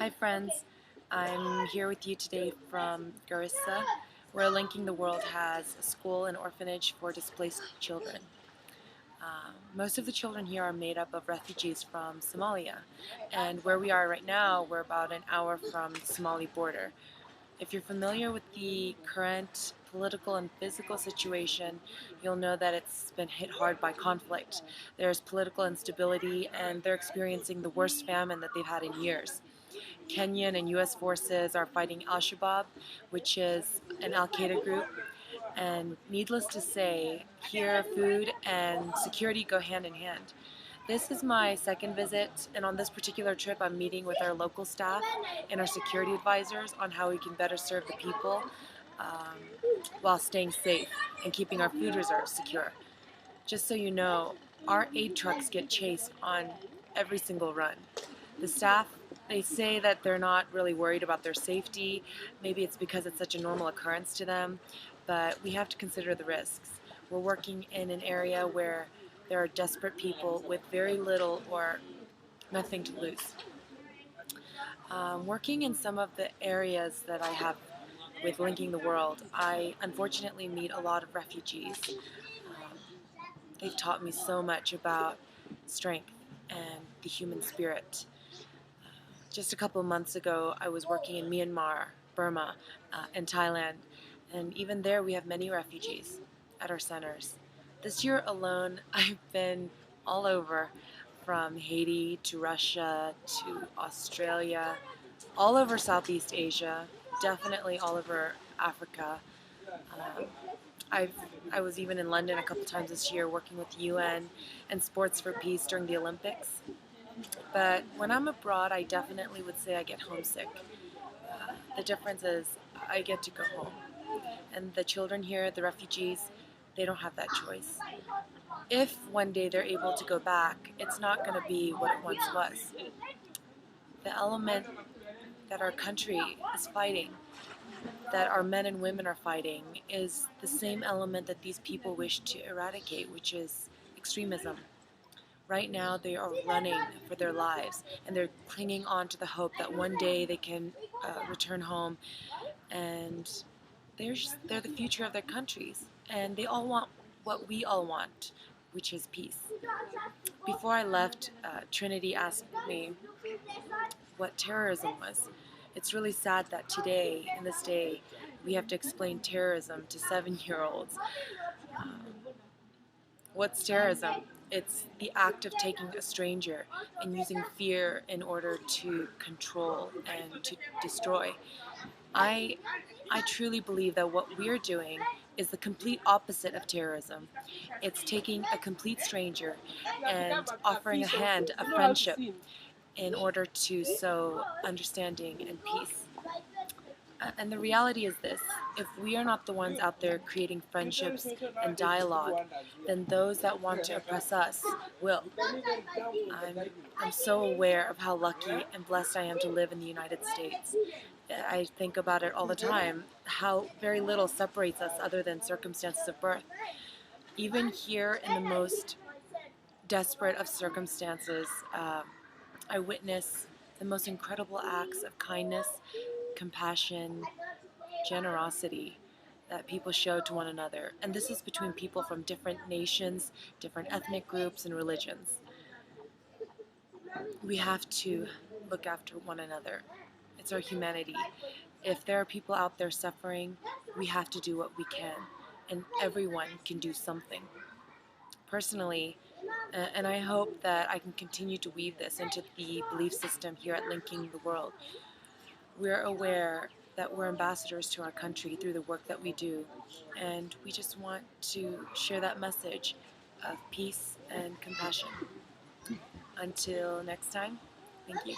Hi friends, I'm here with you today from Garissa, where Linking the World has a school and orphanage for displaced children. Most of the children here are made up of refugees from Somalia, and where we are right now, we're about an hour from the Somali border. If you're familiar with the current political and physical situation, you'll know that it's been hit hard by conflict. There's political instability, and they're experiencing the worst famine that they've had in years. Kenyan and U.S. forces are fighting Al-Shabaab, which is an Al-Qaeda group. And needless to say, here food and security go hand in hand. This is my second visit, and on this particular trip I'm meeting with our local staff and our security advisors on how we can better serve the people um, while staying safe and keeping our food reserves secure. Just so you know, our aid trucks get chased on every single run. The staff, they say that they're not really worried about their safety. Maybe it's because it's such a normal occurrence to them, but we have to consider the risks. We're working in an area where there are desperate people with very little or nothing to lose. Working in some of the areas that I have with Linking the World, I unfortunately meet a lot of refugees. They've taught me so much about strength and the human spirit. Just a couple of months ago, I was working in Myanmar, Burma, and Thailand, and even there we have many refugees at our centers. This year alone, I've been all over, from Haiti to Russia to Australia, all over Southeast Asia, definitely all over Africa. Um, I was even in London a couple times this year working with the UN and Sports for Peace during the Olympics. But when I'm abroad, I definitely would say I get homesick. The difference is I get to go home. And the children here, the refugees, they don't have that choice. If one day they're able to go back, it's not going to be what it once was. The element that our country is fighting, that our men and women are fighting, is the same element that these people wish to eradicate, which is extremism. Right now they are running for their lives, and they're clinging on to the hope that one day they can return home, and they're the future of their countries, and they all want what we all want, which is peace. Before I left, Trinity asked me what terrorism was. It's really sad that today, in this day, we have to explain terrorism to 7-year-olds. What's terrorism? It's the act of taking a stranger and using fear in order to control and to destroy. I, I truly believe that what we're doing is the complete opposite of terrorism. It's taking a complete stranger and offering a hand of friendship in order to sow understanding and peace. And the reality is this: if we are not the ones out there creating friendships and dialogue, then those that want to oppress us will. I'm so aware of how lucky and blessed I am to live in the United States. I think about it all the time, how very little separates us other than circumstances of birth. Even here in the most desperate of circumstances, I witness the most incredible acts of kindness, compassion, generosity that people show to one another. And this is between people from different nations, different ethnic groups, and religions. We have to look after one another. It's our humanity. If there are people out there suffering, we have to do what we can, and everyone can do something. Personally, and I hope that I can continue to weave this into the belief system here at Linking the World. We're aware that we're ambassadors to our country through the work that we do, and we just want to share that message of peace and compassion. Until next time, thank you.